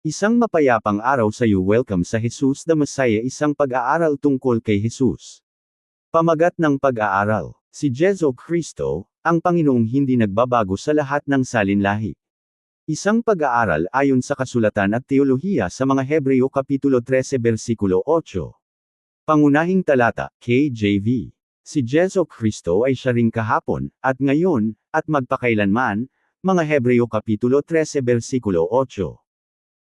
Isang mapayapang araw sa iyo. Welcome sa Jesus the Messiah, isang pag-aaral tungkol kay Jesus. Pamagat ng pag-aaral. Si Jesu Kristo, ang Panginoong hindi nagbabago sa lahat ng salinlahi. Isang pag-aaral ayon sa kasulatan at teolohiya sa mga Hebreo Kapitulo 13 versikulo 8. Pangunahing talata, KJV. Si Jesu Kristo ay siya ring kahapon, at ngayon, at magpakailanman, mga Hebreo Kapitulo 13 versikulo 8.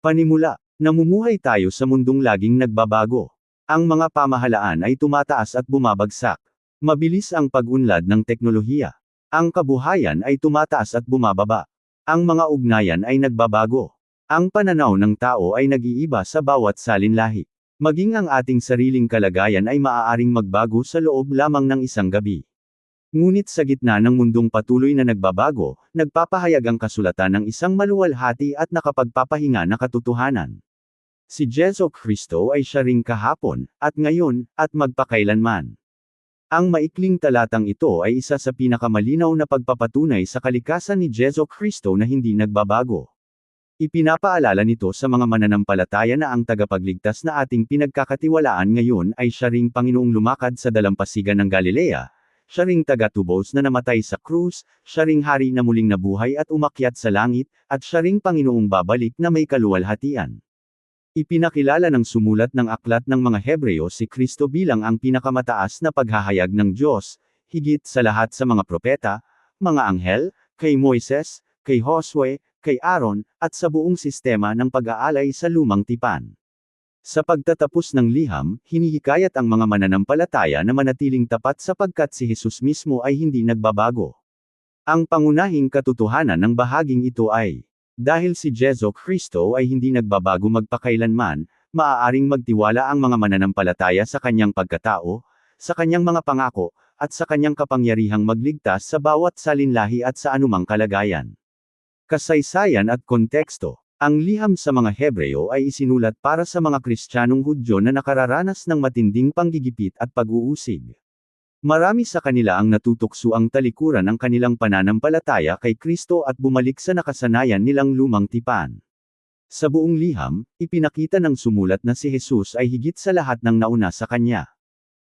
Panimula, namumuhay tayo sa mundong laging nagbabago. Ang mga pamahalaan ay tumataas at bumabagsak. Mabilis ang pag-unlad ng teknolohiya. Ang kabuhayan ay tumataas at bumababa. Ang mga ugnayan ay nagbabago. Ang pananaw ng tao ay nag-iiba sa bawat salinlahi. Maging ang ating sariling kalagayan ay maaaring magbago sa loob lamang ng isang gabi. Ngunit sa gitna ng mundong patuloy na nagbabago, nagpapahayag ang kasulatan ng isang maluwalhati at nakapagpapahinga na katotohanan. Si Jesu Kristo ay siya ring kahapon, at ngayon, at magpakailanman. Ang maikling talatang ito ay isa sa pinakamalinaw na pagpapatunay sa kalikasan ni Jesu Kristo na hindi nagbabago. Ipinapaalala nito sa mga mananampalataya na ang tagapagligtas na ating pinagkakatiwalaan ngayon ay siya ring Panginoong lumakad sa dalampasigan ng Galilea. Siya ring tagatubos na namatay sa krus, siya ring hari na muling nabuhay at umakyat sa langit, at siya ring Panginoong babalik na may kaluwalhatian. Ipinakilala ng sumulat ng aklat ng mga Hebreo si Kristo bilang ang pinakamataas na paghahayag ng Diyos, higit sa lahat sa mga propeta, mga anghel, kay Moises, kay Josue, kay Aaron, at sa buong sistema ng pag-aalay sa lumang tipan. Sa pagtatapos ng liham, hinihikayat ang mga mananampalataya na manatiling tapat sapagkat si Jesus mismo ay hindi nagbabago. Ang pangunahing katotohanan ng bahaging ito ay, dahil si Jesu Kristo ay hindi nagbabago magpakailanman, maaaring magtiwala ang mga mananampalataya sa kanyang pagkatao, sa kanyang mga pangako, at sa kanyang kapangyarihang magligtas sa bawat salinlahi at sa anumang kalagayan. Kasaysayan at konteksto. Ang liham sa mga Hebreo ay isinulat para sa mga Kristiyanong Hudyo na nakararanas ng matinding panggigipit at pag-uusig. Marami sa kanila ang natutukso ang talikuran ng kanilang pananampalataya kay Kristo at bumalik sa nakasanayan nilang lumang tipan. Sa buong liham, ipinakita ng sumulat na si Jesus ay higit sa lahat ng nauna sa kanya.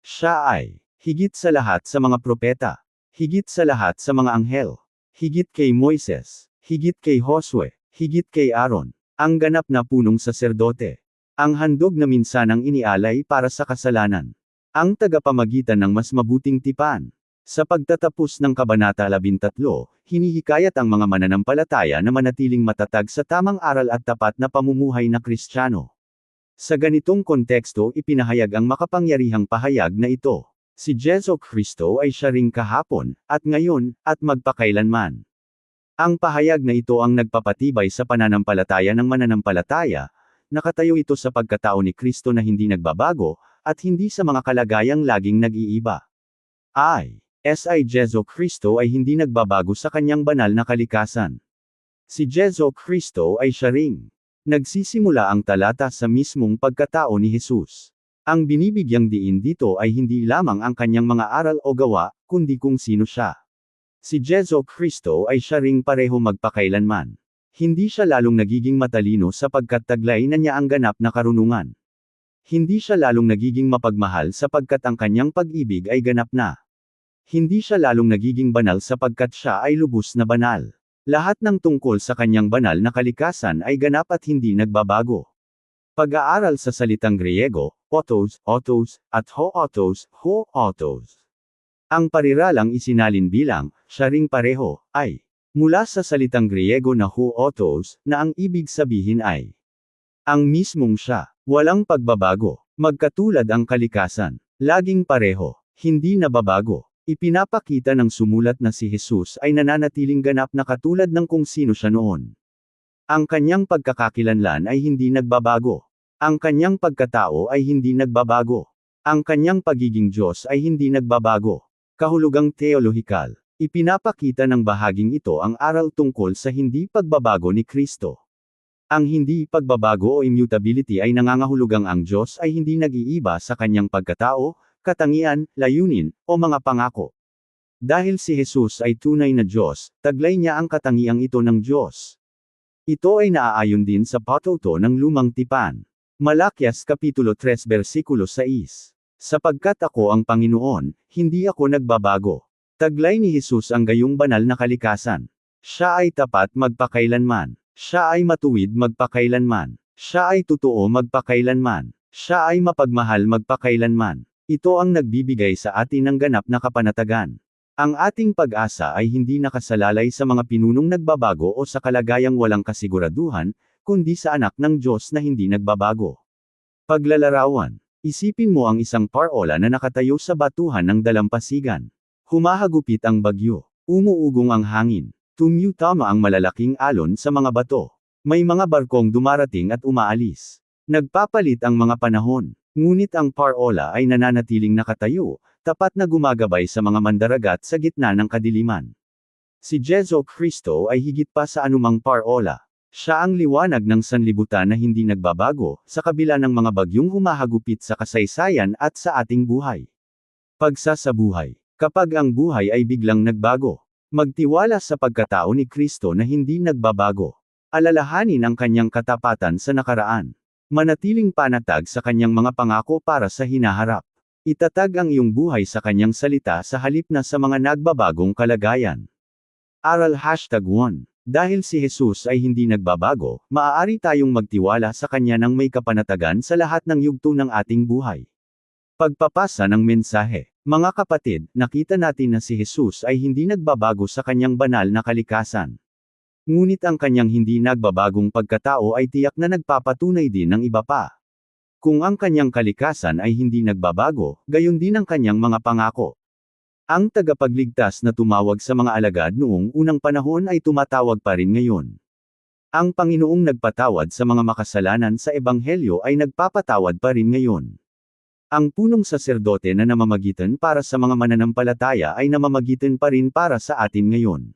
Siya ay higit sa lahat sa mga propeta, higit sa lahat sa mga anghel, higit kay Moises, higit kay Josue, higit kay Aaron, ang ganap na punong saserdote. Ang handog na minsanang inialay para sa kasalanan. Ang tagapamagitan ng mas mabuting tipan. Sa pagtatapos ng Kabanata 13, hinihikayat ang mga mananampalataya na manatiling matatag sa tamang aral at tapat na pamumuhay na Kristiyano. Sa ganitong konteksto ipinahayag ang makapangyarihang pahayag na ito. Si Jesu Kristo ay siya ring kahapon, at ngayon, at magpakailanman. Ang pahayag na ito ang nagpapatibay sa pananampalataya ng mananampalataya, nakatayo ito sa pagkatao ni Kristo na hindi nagbabago, at hindi sa mga kalagayang laging nag-iiba. Si Jesu Kristo ay hindi nagbabago sa kanyang banal na kalikasan. Si Jesu Kristo ay siya ring. Nagsisimula ang talata sa mismong pagkatao ni Jesus. Ang binibigyang diin dito ay hindi lamang ang kanyang mga aral o gawa, kundi kung sino siya. Si Jesu Kristo ay siya ring pareho magpakailanman. Hindi siya lalong nagiging matalino sapagkat taglay na niya ang ganap na karunungan. Hindi siya lalong nagiging mapagmahal sapagkat ang kanyang pag-ibig ay ganap na. Hindi siya lalong nagiging banal sapagkat siya ay lubos na banal. Lahat ng tungkol sa kanyang banal na kalikasan ay ganap at hindi nagbabago. Pag-aaral sa salitang Griego, autos, at ho-autos. Ang pariralang isinalin bilang, siya ring pareho, ay mula sa salitang Griego na ho-autos, na ang ibig sabihin ay ang mismong siya, walang pagbabago, magkatulad ang kalikasan, laging pareho, hindi nababago. Ipinapakita ng sumulat na si Jesus ay nananatiling ganap na katulad ng kung sino siya noon. Ang kanyang pagkakakilanlan ay hindi nagbabago. Ang kanyang pagkatao ay hindi nagbabago. Ang kanyang pagiging Diyos ay hindi nagbabago. Kahulugang teolohikal. Ipinapakita ng bahaging ito ang aral tungkol sa hindi pagbabago ni Kristo. Ang hindi pagbabago o immutability ay nangangahulugang ang Diyos ay hindi nag-iiba sa kanyang pagkatao, katangian, layunin, o mga pangako. Dahil si Jesus ay tunay na Diyos, taglay niya ang katangiang ito ng Diyos. Ito ay naaayon din sa patuto ng lumang tipan. Malakyas Kapitulo 3 versikulo 6. Sapagkat ako ang Panginoon, hindi ako nagbabago. Taglay ni Jesus ang gayong banal na kalikasan. Siya ay tapat magpakailanman. Siya ay matuwid magpakailanman. Siya ay totoo magpakailanman. Siya ay mapagmahal magpakailanman. Ito ang nagbibigay sa atin ng ganap na kapanatagan. Ang ating pag-asa ay hindi nakasalalay sa mga pinunong nagbabago o sa kalagayang walang kasiguraduhan, kundi sa anak ng Diyos na hindi nagbabago. Paglalarawan. Isipin mo ang isang parola na nakatayo sa batuhan ng dalampasigan. Humahagupit ang bagyo. Umuugong ang hangin. Tumutama ang malalaking alon sa mga bato. May mga barkong dumarating at umaalis. Nagpapalit ang mga panahon. Ngunit ang parola ay nananatiling nakatayo, tapat na gumagabay sa mga mandaragat sa gitna ng kadiliman. Si Jesu Kristo ay higit pa sa anumang parola. Siya ang liwanag ng sanlibutan na hindi nagbabago, sa kabila ng mga bagyong humahagupit sa kasaysayan at sa ating buhay. Pagsasabuhay. Kapag ang buhay ay biglang nagbago, magtiwala sa pagkatao ni Kristo na hindi nagbabago. Alalahanin ang kanyang katapatan sa nakaraan. Manatiling panatag sa kanyang mga pangako para sa hinaharap. Itatag ang iyong buhay sa kanyang salita sa halip na sa mga nagbabagong kalagayan. Aral #1. Dahil si Jesus ay hindi nagbabago, maaari tayong magtiwala sa kanya ng may kapanatagan sa lahat ng yugto ng ating buhay. Pagpapasa ng mensahe. Mga kapatid, nakita natin na si Jesus ay hindi nagbabago sa kanyang banal na kalikasan. Ngunit ang kanyang hindi nagbabagong pagkatao ay tiyak na nagpapatunay din ng iba pa. Kung ang kanyang kalikasan ay hindi nagbabago, gayon din ang kanyang mga pangako. Ang tagapagligtas na tumawag sa mga alagad noong unang panahon ay tumatawag pa rin ngayon. Ang Panginoong nagpatawad sa mga makasalanan sa Ebanghelyo ay nagpapatawad pa rin ngayon. Ang punong saserdote na namamagitan para sa mga mananampalataya ay namamagitan pa rin para sa atin ngayon.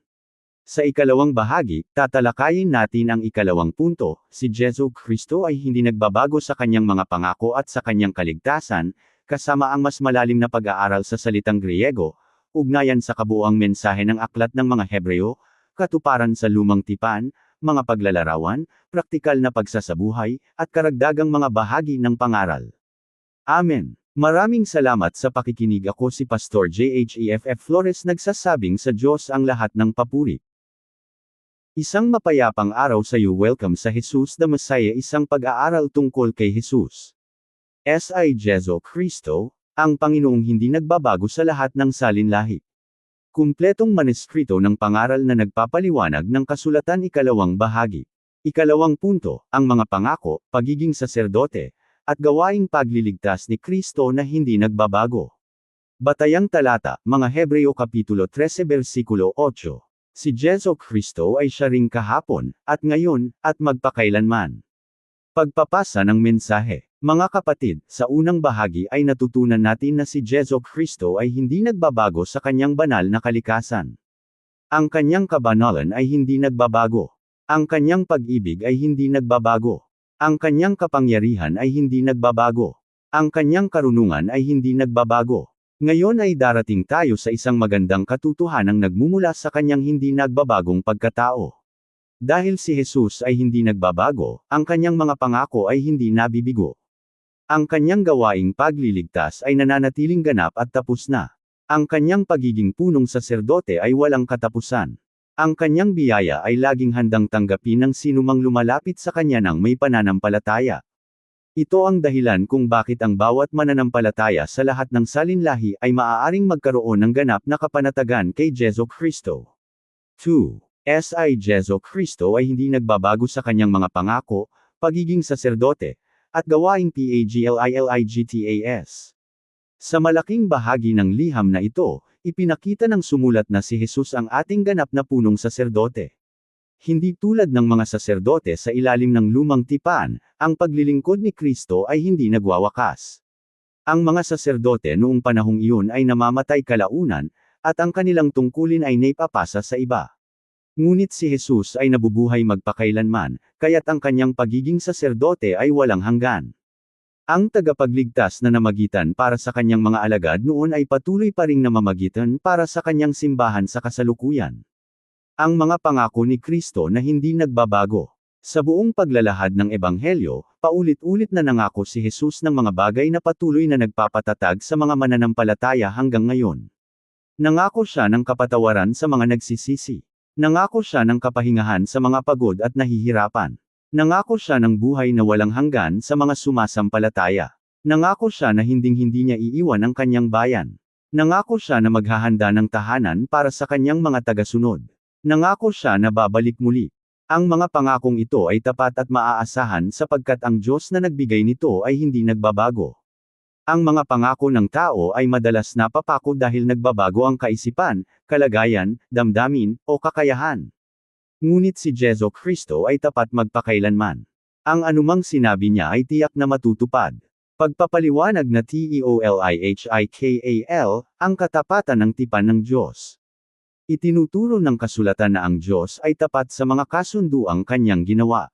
Sa ikalawang bahagi, tatalakayin natin ang ikalawang punto, si Jesu Kristo ay hindi nagbabago sa kanyang mga pangako at sa kanyang kaligtasan, kasama ang mas malalim na pag-aaral sa salitang Griego, ugnayan sa kabuuang mensahe ng aklat ng mga Hebreo, katuparan sa lumang tipan, mga paglalarawan, praktikal na pagsasabuhay, at karagdagang mga bahagi ng pangaral. Amen. Maraming salamat sa pakikinig. Ako si Pastor Jeff Flores, nagsasabing sa Diyos ang lahat ng papuri. Isang mapayapang araw sa iyo. Welcome sa Jesus the Messiah, isang pag-aaral tungkol kay Jesus. Si Jesu Kristo, ang Panginoong hindi nagbabago sa lahat ng salinlahi. Kumpletong maneskrito ng pangaral na nagpapaliwanag ng kasulatan. Ikalawang bahagi. Ikalawang punto, ang mga pangako, pagiging saserdote, at gawaing pagliligtas ni Kristo na hindi nagbabago. Batayang talata, mga Hebreo Kapitulo 13 versikulo 8. Si Jesu Kristo ay siya ring kahapon, at ngayon, at magpakailanman. Pagpapasa ng mensahe. Mga kapatid, sa unang bahagi ay natutunan natin na si Jesu Kristo ay hindi nagbabago sa kanyang banal na kalikasan. Ang kanyang kabanalan ay hindi nagbabago. Ang kanyang pag-ibig ay hindi nagbabago. Ang kanyang kapangyarihan ay hindi nagbabago. Ang kanyang karunungan ay hindi nagbabago. Ngayon ay darating tayo sa isang magandang katotohanang nagmumula sa kanyang hindi nagbabagong pagkatao. Dahil si Jesus ay hindi nagbabago, ang kanyang mga pangako ay hindi nabibigo. Ang kanyang gawaing pagliligtas ay nananatiling ganap at tapos na. Ang kanyang pagiging punong saserdote ay walang katapusan. Ang kanyang biyaya ay laging handang tanggapin ng sinumang lumalapit sa kanya ng may pananampalataya. Ito ang dahilan kung bakit ang bawat mananampalataya sa lahat ng salinlahi ay maaaring magkaroon ng ganap na kapanatagan kay Jesu Kristo. 2. Si Jesu Kristo ay hindi nagbabago sa kanyang mga pangako, pagiging saserdote, at gawaing pagliligtas. Sa malaking bahagi ng liham na ito, ipinakita ng sumulat na si Jesus ang ating ganap na punong saserdote. Hindi tulad ng mga saserdote sa ilalim ng lumang tipan, ang paglilingkod ni Kristo ay hindi nagwawakas. Ang mga saserdote noong panahong iyon ay namamatay kalaunan, at ang kanilang tungkulin ay naipapasa sa iba. Ngunit si Jesus ay nabubuhay magpakailanman, kaya't ang kanyang pagiging saserdote ay walang hanggan. Ang tagapagligtas na namagitan para sa kanyang mga alagad noon ay patuloy pa ring namamagitan para sa kanyang simbahan sa kasalukuyan. Ang mga pangako ni Kristo na hindi nagbabago. Sa buong paglalahad ng Ebanghelyo, paulit-ulit na nangako si Jesus ng mga bagay na patuloy na nagpapatatag sa mga mananampalataya hanggang ngayon. Nangako siya ng kapatawaran sa mga nagsisisi. Nangako siya ng kapahingahan sa mga pagod at nahihirapan. Nangako siya ng buhay na walang hanggan sa mga sumasampalataya. Nangako siya na hinding-hindi niya iiwan ang kanyang bayan. Nangako siya na maghahanda ng tahanan para sa kanyang mga tagasunod. Nangako siya na babalik muli. Ang mga pangakong ito ay tapat at maaasahan sapagkat ang Diyos na nagbigay nito ay hindi nagbabago. Ang mga pangako ng tao ay madalas napapako dahil nagbabago ang kaisipan, kalagayan, damdamin, o kakayahan. Ngunit si Jesu Kristo ay tapat magpakailanman. Ang anumang sinabi niya ay tiyak na matutupad. Pagpapaliwanag na TEOLIHIKAL, ang katapatan ng tipan ng Diyos. Itinuturo ng kasulatan na ang Diyos ay tapat sa mga kasunduang kanyang ginawa.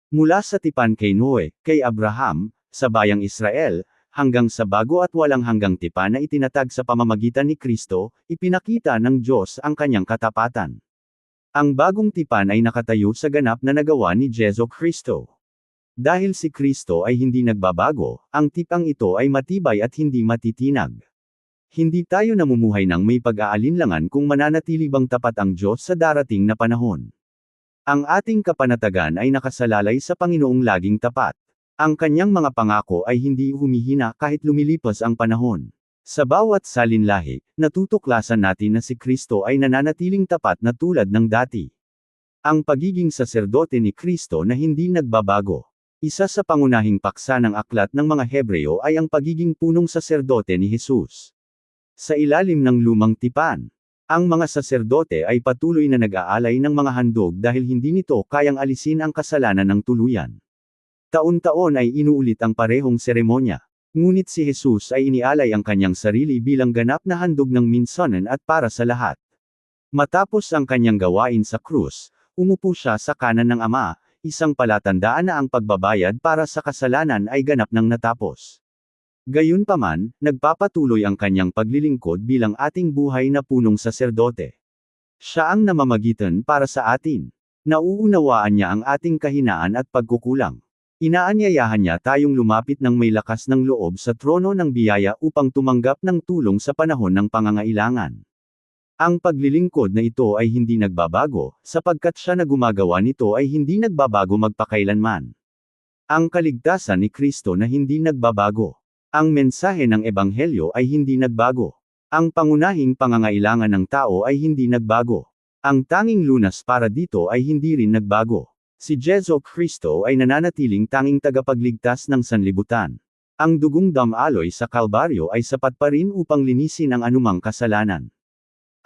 Mula sa tipan kay Noe, kay Abraham, sa bayang Israel, hanggang sa bago at walang hanggang tipan na itinatag sa pamamagitan ni Kristo, ipinakita ng Diyos ang kanyang katapatan. Ang bagong tipan ay nakatayo sa ganap na nagawa ni Jesu Kristo. Dahil si Kristo ay hindi nagbabago, ang tipang ito ay matibay at hindi matitinag. Hindi tayo namumuhay ng may pag-aalinlangan kung mananatili bang tapat ang Diyos sa darating na panahon. Ang ating kapanatagan ay nakasalalay sa Panginoong laging tapat. Ang kanyang mga pangako ay hindi humihina kahit lumilipas ang panahon. Sa bawat salinlahi, natutuklasan natin na si Kristo ay nananatiling tapat na tulad ng dati. Ang pagiging saserdote ni Kristo na hindi nagbabago. Isa sa pangunahing paksa ng aklat ng mga Hebreo ay ang pagiging punong saserdote ni Jesus. Sa ilalim ng lumang tipan, ang mga saserdote ay patuloy na nag-aalay ng mga handog dahil hindi nito kayang alisin ang kasalanan ng tuluyan. Taon-taon ay inuulit ang parehong seremonya. Ngunit si Jesus ay inialay ang kanyang sarili bilang ganap na handog ng minsanan at para sa lahat. Matapos ang kanyang gawain sa krus, umupo siya sa kanan ng Ama, isang palatandaan na ang pagbabayad para sa kasalanan ay ganap nang natapos. Gayunpaman, nagpapatuloy ang kanyang paglilingkod bilang ating buhay na punong saserdote. Siya ang namamagitan para sa atin. Nauunawaan niya ang ating kahinaan at pagkukulang. Inaanyayahan niya tayong lumapit ng may lakas ng loob sa trono ng biyaya upang tumanggap ng tulong sa panahon ng pangangailangan. Ang paglilingkod na ito ay hindi nagbabago, sapagkat siya na gumagawa nito ay hindi nagbabago magpakailanman. Ang kaligtasan ni Kristo na hindi nagbabago. Ang mensahe ng Ebanghelyo ay hindi nagbago. Ang pangunahing pangangailangan ng tao ay hindi nagbago. Ang tanging lunas para dito ay hindi rin nagbago. Si Jesu Kristo ay nananatiling tanging tagapagligtas ng sanlibutan. Ang dugong damaloy sa Kalbaryo ay sapat pa rin upang linisin ang anumang kasalanan.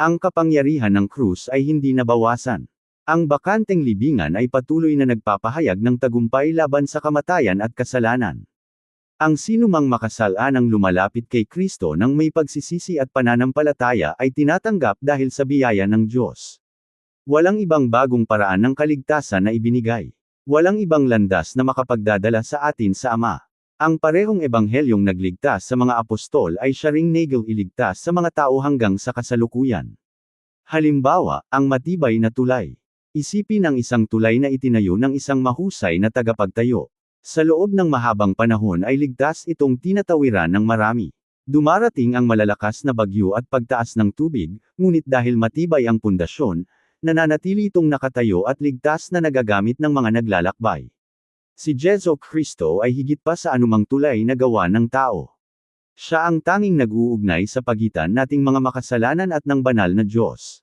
Ang kapangyarihan ng krus ay hindi nabawasan. Ang bakanteng libingan ay patuloy na nagpapahayag ng tagumpay laban sa kamatayan at kasalanan. Ang sinumang makasalanang lumalapit kay Kristo ng may pagsisisi at pananampalataya ay tinatanggap dahil sa biyaya ng Diyos. Walang ibang bagong paraan ng kaligtasan na ibinigay. Walang ibang landas na makapagdadala sa atin sa Ama. Ang parehong ebanghelyong nagligtas sa mga apostol ay siya ring iligtas sa mga tao hanggang sa kasalukuyan. Halimbawa, ang matibay na tulay. Isipin ang isang tulay na itinayo ng isang mahusay na tagapagtayo. Sa loob ng mahabang panahon ay ligtas itong tinatawiran ng marami. Dumarating ang malalakas na bagyo at pagtaas ng tubig, ngunit dahil matibay ang pundasyon, nananatili itong nakatayo at ligtas na nagagamit ng mga naglalakbay. Si Jesu Kristo ay higit pa sa anumang tulay na gawa ng tao. Siya ang tanging nag-uugnay sa pagitan nating mga makasalanan at ng banal na Diyos.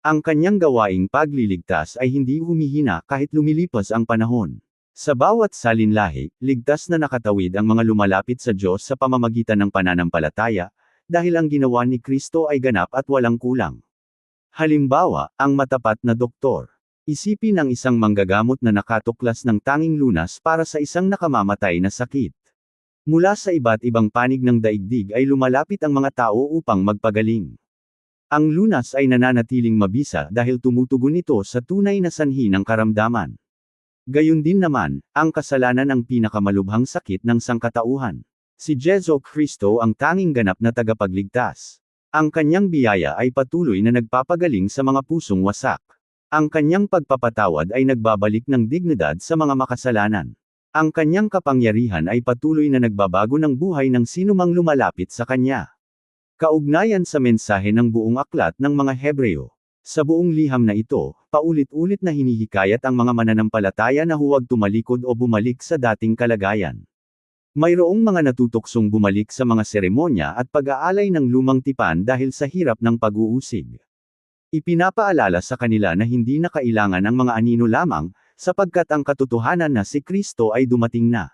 Ang kanyang gawaing pagliligtas ay hindi humihina kahit lumilipas ang panahon. Sa bawat salinlahi, ligtas na nakatawid ang mga lumalapit sa Diyos sa pamamagitan ng pananampalataya, dahil ang ginawa ni Kristo ay ganap at walang kulang. Halimbawa, ang matapat na doktor. Isipin ang isang manggagamot na nakatuklas ng tanging lunas para sa isang nakamamatay na sakit. Mula sa iba't ibang panig ng daigdig ay lumalapit ang mga tao upang magpagaling. Ang lunas ay nananatiling mabisa dahil tumutugon ito sa tunay na sanhi ng karamdaman. Gayun din naman, ang kasalanan ang pinakamalubhang sakit ng sangkatauhan. Si Jesu Kristo ang tanging ganap na tagapagligtas. Ang kanyang biyaya ay patuloy na nagpapagaling sa mga pusong wasak. Ang kanyang pagpapatawad ay nagbabalik ng dignidad sa mga makasalanan. Ang kanyang kapangyarihan ay patuloy na nagbabago ng buhay ng sinumang lumalapit sa kanya. Kaugnayan sa mensahe ng buong aklat ng mga Hebreo. Sa buong liham na ito, paulit-ulit na hinihikayat ang mga mananampalataya na huwag tumalikod o bumalik sa dating kalagayan. Mayroong mga natutuksong bumalik sa mga seremonya at pag-aalay ng lumang tipan dahil sa hirap ng pag-uusig. Ipinapaalala sa kanila na hindi na kailangan ang mga anino lamang, sapagkat ang katotohanan na si Kristo ay dumating na.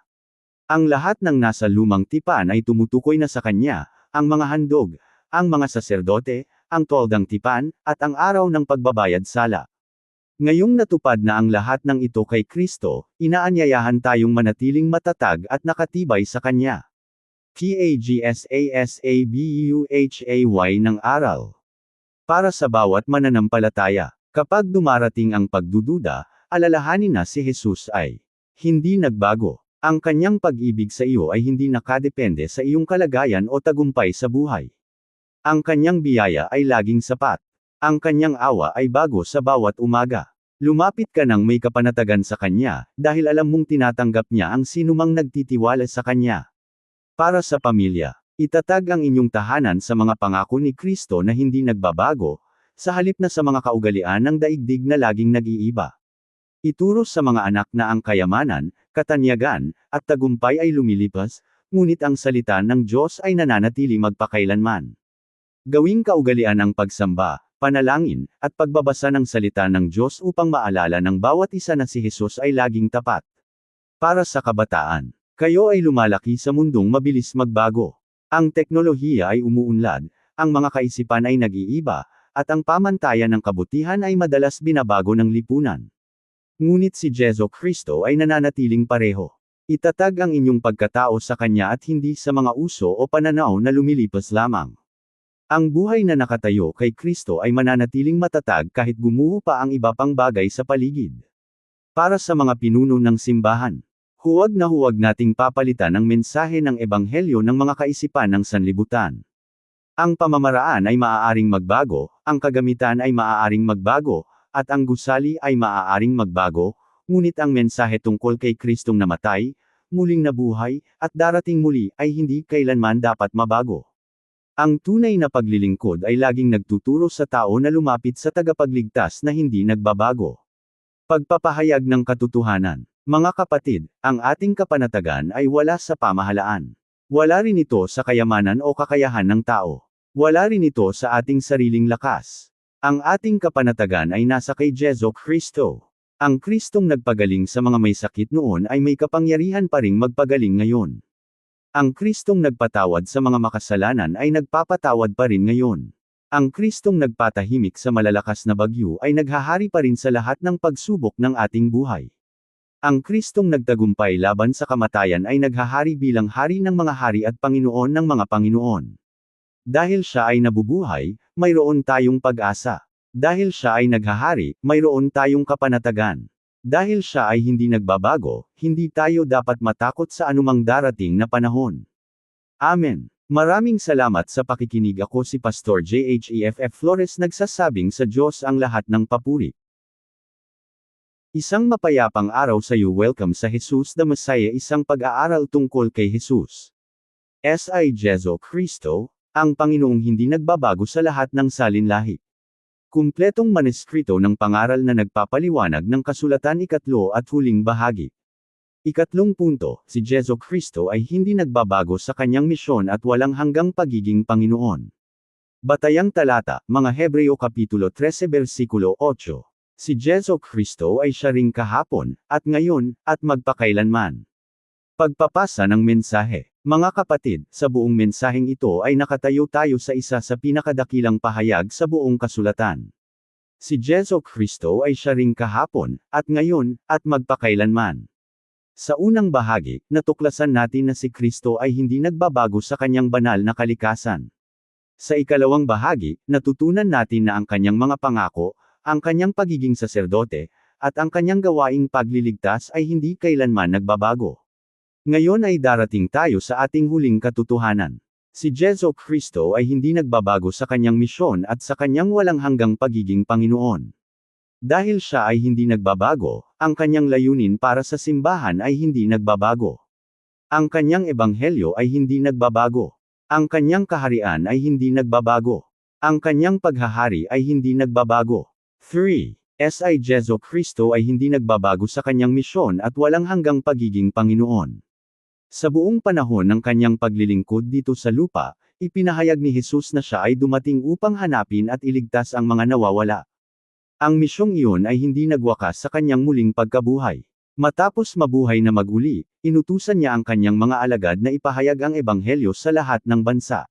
Ang lahat ng nasa lumang tipan ay tumutukoy na sa kanya, ang mga handog, ang mga saserdote, ang toldang tipan, at ang araw ng pagbabayad sala. Ngayong natupad na ang lahat ng ito kay Kristo, inaanyayahan tayong manatiling matatag at nakatibay sa Kanya. PAGSASABUHAY ng aral. Para sa bawat mananampalataya, kapag dumarating ang pagdududa, alalahanin na si Jesus ay hindi nagbago. Ang kanyang pag-ibig sa iyo ay hindi nakadepende sa iyong kalagayan o tagumpay sa buhay. Ang kanyang biyaya ay laging sapat. Ang kanyang awa ay bago sa bawat umaga. Lumapit ka ng may kapanatagan sa kanya, dahil alam mong tinatanggap niya ang sinumang nagtitiwala sa kanya. Para sa pamilya, itatag ang inyong tahanan sa mga pangako ni Kristo na hindi nagbabago, sa halip na sa mga kaugalian ng daigdig na laging nag-iiba. Ituro sa mga anak na ang kayamanan, katanyagan, at tagumpay ay lumilipas, ngunit ang salita ng Diyos ay nananatili magpakailanman. Gawing kaugalian ang pagsamba, panalangin, at pagbabasa ng salita ng Diyos upang maalala ng bawat isa na si Jesus ay laging tapat. Para sa kabataan, kayo ay lumalaki sa mundong mabilis magbago. Ang teknolohiya ay umuunlad, ang mga kaisipan ay nag-iiba, at ang pamantayan ng kabutihan ay madalas binabago ng lipunan. Ngunit si Jesu Kristo ay nananatiling pareho. Itatag ang inyong pagkatao sa Kanya at hindi sa mga uso o pananaw na lumilipas lamang. Ang buhay na nakatayo kay Kristo ay mananatiling matatag kahit gumuho pa ang iba pang bagay sa paligid. Para sa mga pinuno ng simbahan, huwag na huwag nating papalitan ang mensahe ng Ebanghelyo ng mga kaisipan ng sanlibutan. Ang pamamaraan ay maaaring magbago, ang kagamitan ay maaaring magbago, at ang gusali ay maaaring magbago, ngunit ang mensahe tungkol kay Kristong namatay, muling nabuhay, at darating muli ay hindi kailanman dapat mabago. Ang tunay na paglilingkod ay laging nagtuturo sa tao na lumapit sa tagapagligtas na hindi nagbabago. Pagpapahayag ng katotohanan. Mga kapatid, ang ating kapanatagan ay wala sa pamahalaan. Wala rin ito sa kayamanan o kakayahan ng tao. Wala rin ito sa ating sariling lakas. Ang ating kapanatagan ay nasa kay Jesu Kristo. Ang Kristong nagpagaling sa mga may sakit noon ay may kapangyarihan pa ring magpagaling ngayon. Ang Kristong nagpatawad sa mga makasalanan ay nagpapatawad pa rin ngayon. Ang Kristong nagpatahimik sa malalakas na bagyo ay naghahari pa rin sa lahat ng pagsubok ng ating buhay. Ang Kristong nagtagumpay laban sa kamatayan ay naghahari bilang hari ng mga hari at Panginoon ng mga Panginoon. Dahil siya ay nabubuhay, mayroon tayong pag-asa. Dahil siya ay naghahari, mayroon tayong kapanatagan. Dahil siya ay hindi nagbabago, hindi tayo dapat matakot sa anumang darating na panahon. Amen. Maraming salamat sa pakikinig. Ako si Pastor JHEFF Flores, nagsasabing sa Diyos ang lahat ng papuri. Isang mapayapang araw sa iyo. Welcome sa Jesus the Messiah, isang pag-aaral tungkol kay Jesus. S.I. Jesu Kristo, ang Panginoong hindi nagbabago sa lahat ng salinlahi. Kumpletong maneskrito ng pangaral na nagpapaliwanag ng kasulatan, ikatlo at huling bahagi. Ikatlong punto, si Jesu Kristo ay hindi nagbabago sa kanyang misyon at walang hanggang pagiging Panginoon. Batayang talata, mga Hebreo Kapitulo 13 versikulo 8. Si Jesu Kristo ay siya ring kahapon, at ngayon, at magpakailanman. Pagpapasa ng mensahe. Mga kapatid, sa buong mensaheng ito ay nakatayo tayo sa isa sa pinakadakilang pahayag sa buong kasulatan. Si Jesu Kristo ay siya ring kahapon, at ngayon, at magpakailanman. Sa unang bahagi, natuklasan natin na si Kristo ay hindi nagbabago sa kanyang banal na kalikasan. Sa ikalawang bahagi, natutunan natin na ang kanyang mga pangako, ang kanyang pagiging saserdote, at ang kanyang gawaing pagliligtas ay hindi kailanman nagbabago. Ngayon ay darating tayo sa ating huling katotohanan. Si Jesu Kristo ay hindi nagbabago sa kanyang misyon at sa kanyang walang hanggang pagiging Panginoon. Dahil siya ay hindi nagbabago, ang kanyang layunin para sa simbahan ay hindi nagbabago. Ang kanyang ebanghelyo ay hindi nagbabago. Ang kanyang kaharian ay hindi nagbabago. Ang kanyang paghahari ay hindi nagbabago. 3. Si Jesu Kristo ay hindi nagbabago sa kanyang misyon at walang hanggang pagiging Panginoon. Sa buong panahon ng kanyang paglilingkod dito sa lupa, ipinahayag ni Jesus na siya ay dumating upang hanapin at iligtas ang mga nawawala. Ang misyong iyon ay hindi nagwakas sa kanyang muling pagkabuhay. Matapos mabuhay na mag-uli, inutusan niya ang kanyang mga alagad na ipahayag ang ebanghelyo sa lahat ng bansa.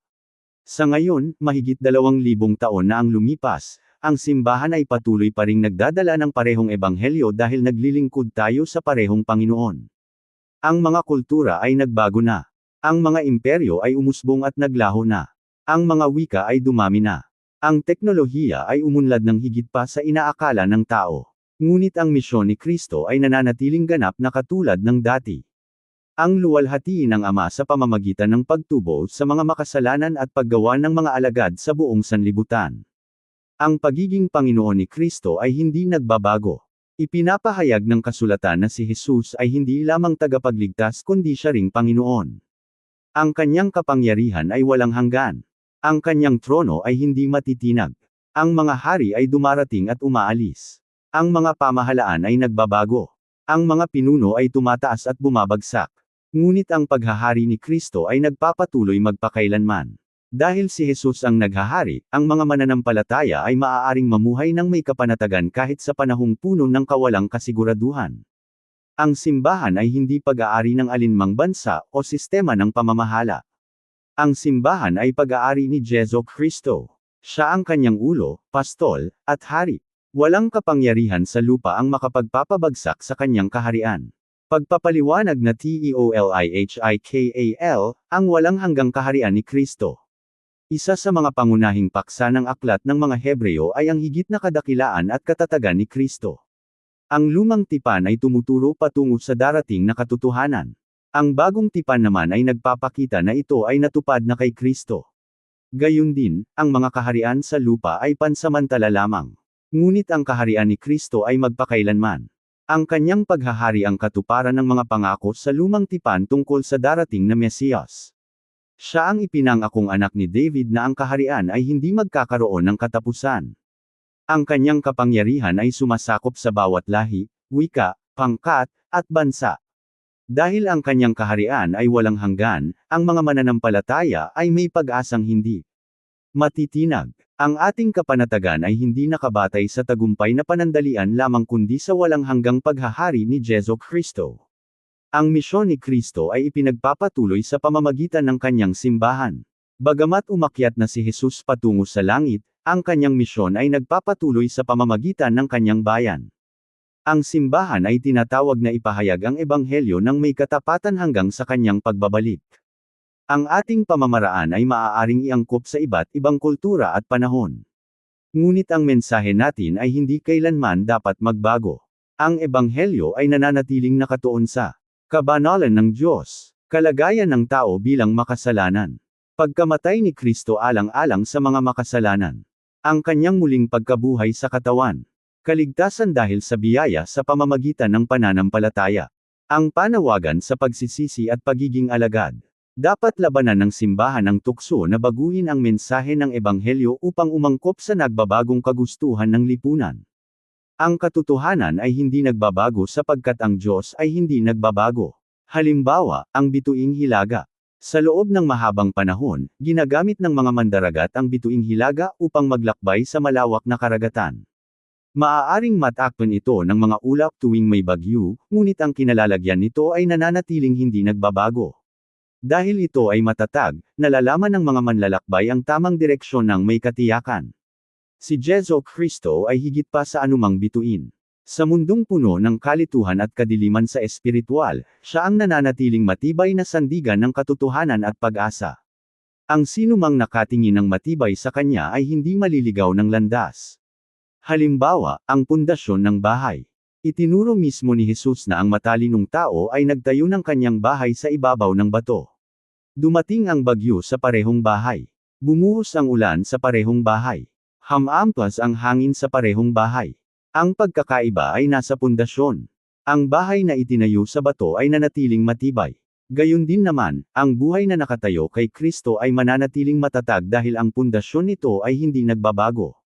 Sa ngayon, mahigit 2,000 taon na ang lumipas, ang simbahan ay patuloy pa ring nagdadala ng parehong ebanghelyo dahil naglilingkod tayo sa parehong Panginoon. Ang mga kultura ay nagbago na. Ang mga imperyo ay umusbong at naglaho na. Ang mga wika ay dumami na. Ang teknolohiya ay umunlad ng higit pa sa inaakala ng tao. Ngunit ang misyon ni Kristo ay nananatiling ganap na katulad ng dati. Ang luwalhatiin ng Ama sa pamamagitan ng pagtubo sa mga makasalanan at paggawa ng mga alagad sa buong sanlibutan. Ang pagiging Panginoon ni Kristo ay hindi nagbabago. Ipinapahayag ng kasulatan na si Jesus ay hindi lamang tagapagligtas kundi siya ring Panginoon. Ang kanyang kapangyarihan ay walang hanggan. Ang kanyang trono ay hindi matitinag. Ang mga hari ay dumarating at umaalis. Ang mga pamahalaan ay nagbabago. Ang mga pinuno ay tumataas at bumabagsak. Ngunit ang paghahari ni Kristo ay nagpapatuloy magpakailanman. Dahil si Jesus ang naghahari, ang mga mananampalataya ay maaaring mamuhay ng may kapanatagan kahit sa panahong puno ng kawalang kasiguraduhan. Ang simbahan ay hindi pag-aari ng alinmang bansa o sistema ng pamamahala. Ang simbahan ay pag-aari ni Jesu Kristo. Siya ang kanyang ulo, pastol, at hari. Walang kapangyarihan sa lupa ang makapagpapabagsak sa kanyang kaharian. Pagpapaliwanag na TEOLIHIKAL, ang walang hanggang kaharian ni Kristo. Isa sa mga pangunahing paksa ng aklat ng mga Hebreo ay ang higit na kadakilaan at katatagan ni Kristo. Ang lumang tipan ay tumuturo patungo sa darating na katotohanan. Ang bagong tipan naman ay nagpapakita na ito ay natupad na kay Kristo. Gayun din, ang mga kaharian sa lupa ay pansamantala lamang. Ngunit ang kaharian ni Kristo ay magpakailanman. Ang kanyang paghahari ang katuparan ng mga pangako sa lumang tipan tungkol sa darating na Mesiyas. Siya ang ipinangakong anak ni David na ang kaharian ay hindi magkakaroon ng katapusan. Ang kanyang kapangyarihan ay sumasakop sa bawat lahi, wika, pangkat, at bansa. Dahil ang kanyang kaharian ay walang hanggan, ang mga mananampalataya ay may pag-asang hindi matitinag. Ang ating kapanatagan ay hindi nakabatay sa tagumpay na panandalian lamang kundi sa walang hanggang paghahari ni Jesu Kristo. Ang misyon ni Kristo ay ipinagpapatuloy sa pamamagitan ng kanyang simbahan. Bagamat umakyat na si Jesus patungo sa langit, ang kanyang misyon ay nagpapatuloy sa pamamagitan ng kanyang bayan. Ang simbahan ay tinatawag na ipahayag ang ebanghelyo ng may katapatan hanggang sa kanyang pagbabalik. Ang ating pamamaraan ay maaaring iangkop sa iba't ibang kultura at panahon. Ngunit ang mensahe natin ay hindi kailanman dapat magbago. Ang ebanghelyo ay nananatiling nakatuon sa kabanalan ng Diyos, kalagayan ng tao bilang makasalanan. Pagkamatay ni Kristo alang-alang sa mga makasalanan. Ang kanyang muling pagkabuhay sa katawan. Kaligtasan dahil sa biyaya sa pamamagitan ng pananampalataya. Ang panawagan sa pagsisisi at pagiging alagad. Dapat labanan ng simbahan ang tukso na baguhin ang mensahe ng ebanghelyo upang umangkop sa nagbabagong kagustuhan ng lipunan. Ang katotohanan ay hindi nagbabago sapagkat ang Diyos ay hindi nagbabago. Halimbawa, ang bituing hilaga. Sa loob ng mahabang panahon, ginagamit ng mga mandaragat ang bituing hilaga upang maglakbay sa malawak na karagatan. Maaaring matakpan ito ng mga ulap tuwing may bagyo, ngunit ang kinalalagyan nito ay nananatiling hindi nagbabago. Dahil ito ay matatag, nalalaman ng mga manlalakbay ang tamang direksyon ng may katiyakan. Si Jesu Kristo ay higit pa sa anumang bituin. Sa mundong puno ng kalituhan at kadiliman sa espiritual, siya ang nananatiling matibay na sandigan ng katotohanan at pag-asa. Ang sinumang nakatingin ng matibay sa kanya ay hindi maliligaw ng landas. Halimbawa, ang pundasyon ng bahay. Itinuro mismo ni Jesus na ang matalinong tao ay nagtayo ng kanyang bahay sa ibabaw ng bato. Dumating ang bagyo sa parehong bahay. Bumuhos ang ulan sa parehong bahay. Hamampas ang hangin sa parehong bahay. Ang pagkakaiba ay nasa pundasyon. Ang bahay na itinayo sa bato ay nanatiling matibay. Gayon din naman, ang buhay na nakatayo kay Kristo ay mananatiling matatag dahil ang pundasyon nito ay hindi nagbabago.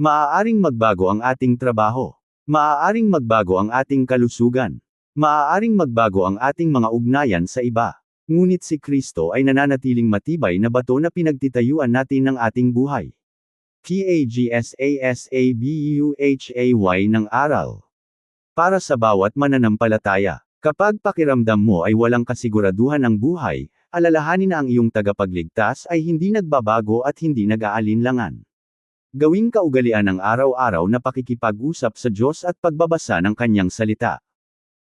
Maaaring magbago ang ating trabaho. Maaaring magbago ang ating kalusugan. Maaaring magbago ang ating mga ugnayan sa iba. Ngunit si Kristo ay nananatiling matibay na bato na pinagtitayuan natin ng ating buhay. PAGSASABUHAY ng aral. Para sa bawat mananampalataya. Kapag pakiramdam mo ay walang kasiguraduhan ang buhay, alalahanin na ang iyong tagapagligtas ay hindi nagbabago at hindi nag-aalinlangan. Gawing kaugalian ang araw-araw na pakikipag-usap sa Diyos at pagbabasa ng Kanyang salita.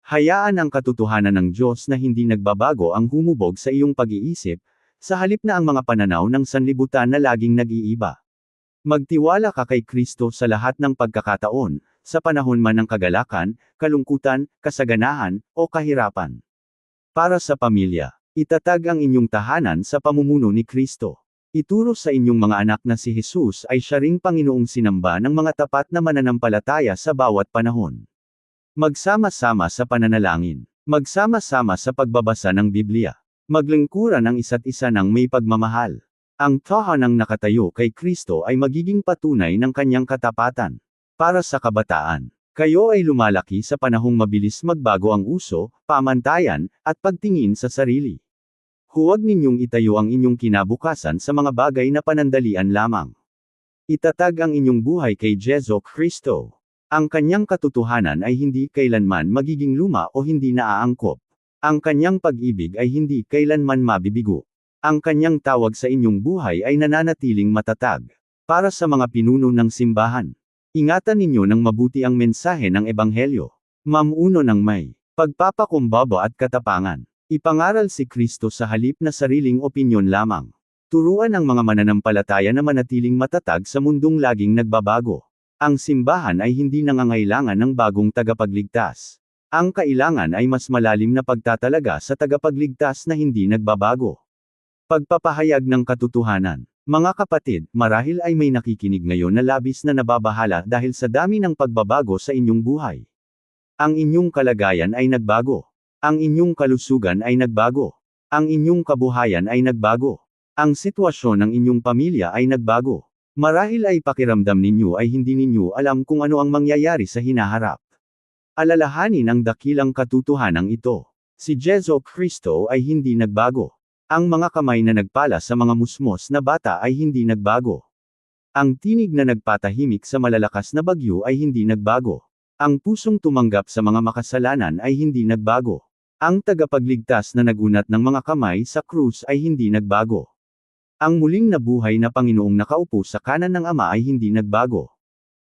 Hayaan ang katotohanan ng Diyos na hindi nagbabago ang humubog sa iyong pag-iisip, sa halip na ang mga pananaw ng sanlibutan na laging nag-iiba. Magtiwala ka kay Kristo sa lahat ng pagkakataon, sa panahon man ng kagalakan, kalungkutan, kasaganahan, o kahirapan. Para sa pamilya, itatag ang inyong tahanan sa pamumuno ni Kristo. Ituro sa inyong mga anak na si Jesus ay siya ring Panginoong sinamba ng mga tapat na mananampalataya sa bawat panahon. Magsama-sama sa pananalangin. Magsama-sama sa pagbabasa ng Biblia. Maglingkuran ang isa't isa ng may pagmamahal. Ang tahanang nakatayo kay Kristo ay magiging patunay ng kanyang katapatan. Para sa kabataan, kayo ay lumalaki sa panahong mabilis magbago ang uso, pamantayan, at pagtingin sa sarili. Huwag ninyong itayo ang inyong kinabukasan sa mga bagay na panandalian lamang. Itatag ang inyong buhay kay Jesu Kristo. Ang kanyang katotohanan ay hindi kailanman magiging luma o hindi naaangkop. Ang kanyang pag-ibig ay hindi kailanman mabibigo. Ang kanyang tawag sa inyong buhay ay nananatiling matatag. Para sa mga pinuno ng simbahan, ingatan ninyo ng mabuti ang mensahe ng Ebanghelyo. Mamuno ng may pagpapakumbaba at katapangan. Ipangaral si Kristo sa halip na sariling opinyon lamang. Turuan ang mga mananampalataya na manatiling matatag sa mundong laging nagbabago. Ang simbahan ay hindi nangangailangan ng bagong tagapagligtas. Ang kailangan ay mas malalim na pagtatalaga sa tagapagligtas na hindi nagbabago. Pagpapahayag ng katotohanan. Mga kapatid, marahil ay may nakikinig ngayon na labis na nababahala dahil sa dami ng pagbabago sa inyong buhay. Ang inyong kalagayan ay nagbago. Ang inyong kalusugan ay nagbago. Ang inyong kabuhayan ay nagbago. Ang sitwasyon ng inyong pamilya ay nagbago. Marahil ay pakiramdam ninyo ay hindi ninyo alam kung ano ang mangyayari sa hinaharap. Alalahanin ang dakilang katotohanan ito. Si Jesu Kristo ay hindi nagbago. Ang mga kamay na nagpala sa mga musmos na bata ay hindi nagbago. Ang tinig na nagpatahimik sa malalakas na bagyo ay hindi nagbago. Ang pusong tumanggap sa mga makasalanan ay hindi nagbago. Ang tagapagligtas na nagunat ng mga kamay sa krus ay hindi nagbago. Ang muling nabuhay na Panginoong nakaupo sa kanan ng Ama ay hindi nagbago.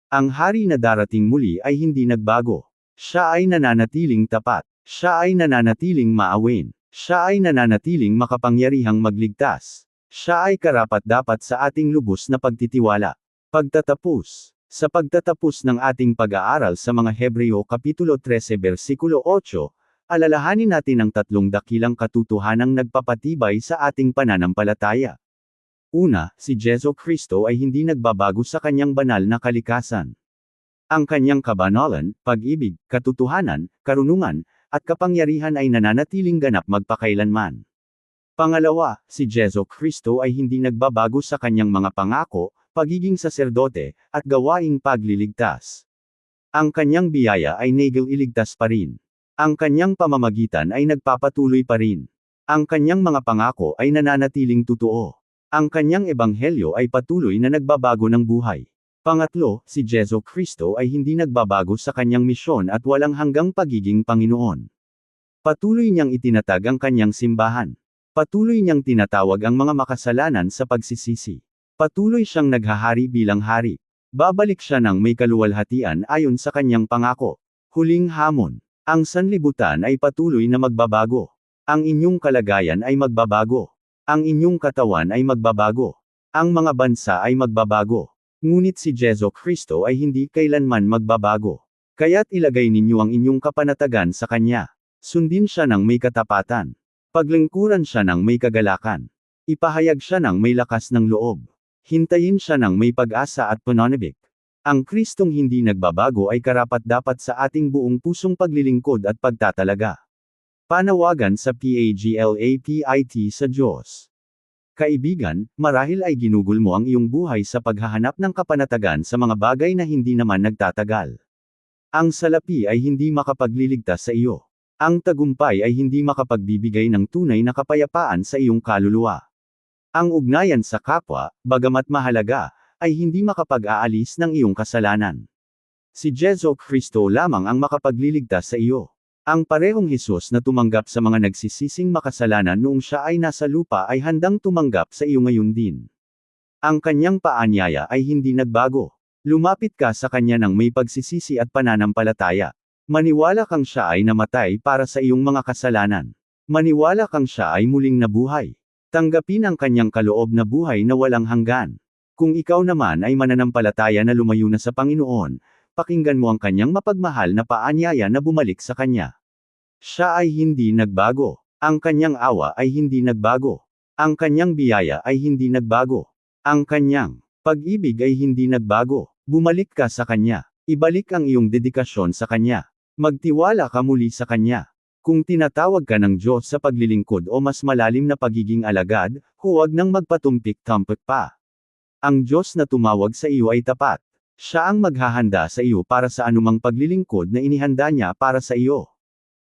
Ang hari na darating muli ay hindi nagbago. Siya ay nananatiling tapat. Siya ay nananatiling maawin. Siya ay nananatiling makapangyarihang magligtas. Siya ay karapat-dapat sa ating lubos na pagtitiwala. Pagtatapos. Sa pagtatapos ng ating pag-aaral sa mga Hebreo Kapitulo 13 versikulo 8, alalahanin natin ang tatlong dakilang katotohanang nagpapatibay sa ating pananampalataya. Una, si Jesu Kristo ay hindi nagbabago sa kanyang banal na kalikasan. Ang kanyang kabanalan, pag-ibig, katotohanan, karunungan, at kapangyarihan ay nananatiling ganap magpakailanman. Pangalawa, si Jesu Kristo ay hindi nagbabago sa kanyang mga pangako, pagiging saserdote, at gawaing pagliligtas. Ang kanyang biyaya ay nagililigtas pa rin. Ang kanyang pamamagitan ay nagpapatuloy pa rin. Ang kanyang mga pangako ay nananatiling totoo. Ang kanyang ebanghelyo ay patuloy na nagbabago ng buhay. Pangatlo, si Jesu Kristo ay hindi nagbabago sa kanyang misyon at walang hanggang pagiging Panginoon. Patuloy niyang itinatag ang kanyang simbahan. Patuloy niyang tinatawag ang mga makasalanan sa pagsisisi. Patuloy siyang naghahari bilang hari. Babalik siya ng may kaluwalhatian ayon sa kanyang pangako. Huling hamon. Ang sanlibutan ay patuloy na magbabago. Ang inyong kalagayan ay magbabago. Ang inyong katawan ay magbabago. Ang mga bansa ay magbabago. Ngunit si Jesu Kristo ay hindi kailanman magbabago. Kaya't ilagay ninyo ang inyong kapanatagan sa Kanya. Sundin siya ng may katapatan. Paglingkuran siya ng may kagalakan. Ipahayag siya ng may lakas ng loob. Hintayin siya ng may pag-asa at pananabik. Ang Kristong hindi nagbabago ay karapat-dapat sa ating buong pusong paglilingkod at pagtatalaga. Panawagan sa PAGLAPIT sa Diyos. Kaibigan, marahil ay ginugol mo ang iyong buhay sa paghahanap ng kapanatagan sa mga bagay na hindi naman nagtatagal. Ang salapi ay hindi makapagliligtas sa iyo. Ang tagumpay ay hindi makapagbibigay ng tunay na kapayapaan sa iyong kaluluwa. Ang ugnayan sa kapwa, bagamat mahalaga, ay hindi makapag-aalis ng iyong kasalanan. Si Jesu Kristo lamang ang makapagliligtas sa iyo. Ang parehong Hesus na tumanggap sa mga nagsisising makasalanan noong siya ay nasa lupa ay handang tumanggap sa iyo ngayon din. Ang kanyang paanyaya ay hindi nagbago. Lumapit ka sa kanya ng may pagsisisi at pananampalataya. Maniwala kang siya ay namatay para sa iyong mga kasalanan. Maniwala kang siya ay muling nabuhay. Tanggapin ang kanyang kaloob na buhay na walang hanggan. Kung ikaw naman ay mananampalataya na lumayo na sa Panginoon, pakinggan mo ang kanyang mapagmahal na paanyaya na bumalik sa kanya. Siya ay hindi nagbago. Ang kanyang awa ay hindi nagbago. Ang kanyang biyaya ay hindi nagbago. Ang kanyang pag-ibig ay hindi nagbago. Bumalik ka sa kanya. Ibalik ang iyong dedikasyon sa kanya. Magtiwala ka muli sa kanya. Kung tinatawag ka ng Diyos sa paglilingkod o mas malalim na pagiging alagad, huwag nang magpatumpik-tampik pa. Ang Diyos na tumawag sa iyo ay tapat. Siya ang maghahanda sa iyo para sa anumang paglilingkod na inihanda niya para sa iyo.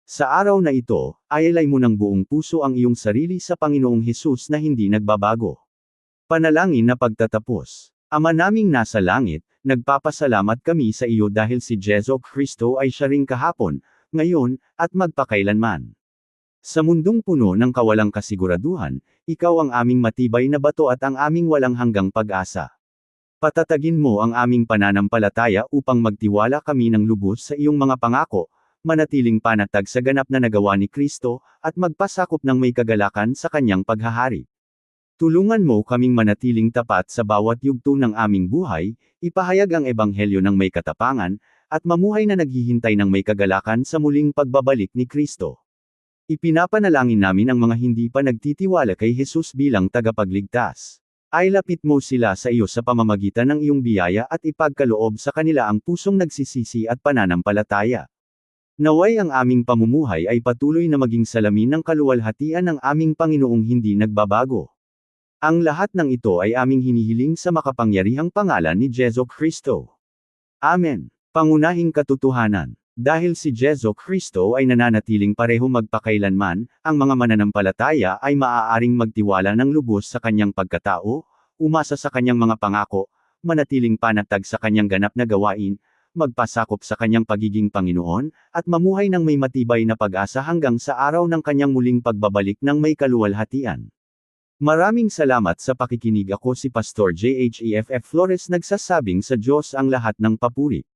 Sa araw na ito, ayalay mo ng buong puso ang iyong sarili sa Panginoong Hesus na hindi nagbabago. Panalangin na pagtatapos. Ama naming nasa langit, nagpapasalamat kami sa iyo dahil si Jesu Kristo ay siya ring kahapon, ngayon, at magpakailanman. Sa mundong puno ng kawalang kasiguraduhan, ikaw ang aming matibay na bato at ang aming walang hanggang pag-asa. Patatagin mo ang aming pananampalataya upang magtiwala kami ng lubos sa iyong mga pangako, manatiling panatag sa ganap na nagawa ni Kristo, at magpasakop ng may kagalakan sa kanyang paghahari. Tulungan mo kaming manatiling tapat sa bawat yugto ng aming buhay, ipahayag ang ebanghelyo ng may katapangan, at mamuhay na naghihintay ng may kagalakan sa muling pagbabalik ni Kristo. Ipinapanalangin namin ang mga hindi pa nagtitiwala kay Hesus bilang tagapagligtas. Ay lapit mo sila sa iyo sa pamamagitan ng iyong biyaya at ipagkaloob sa kanila ang pusong nagsisisi at pananampalataya. Naway ang aming pamumuhay ay patuloy na maging salamin ng kaluwalhatian ng aming Panginoong hindi nagbabago. Ang lahat ng ito ay aming hinihiling sa makapangyarihang pangalan ni Jesu Kristo. Amen. Pangunahing katotohanan. Dahil si Jesu Kristo ay nananatiling pareho magpakailanman, ang mga mananampalataya ay maaaring magtiwala ng lubos sa kanyang pagkatao, umasa sa kanyang mga pangako, manatiling panatag sa kanyang ganap na gawain, magpasakop sa kanyang pagiging Panginoon, at mamuhay ng may matibay na pag-asa hanggang sa araw ng kanyang muling pagbabalik ng may kaluwalhatian. Maraming salamat sa pakikinig. Ako si Pastor Jeff Flores, nagsasabing sa Diyos ang lahat ng papuri.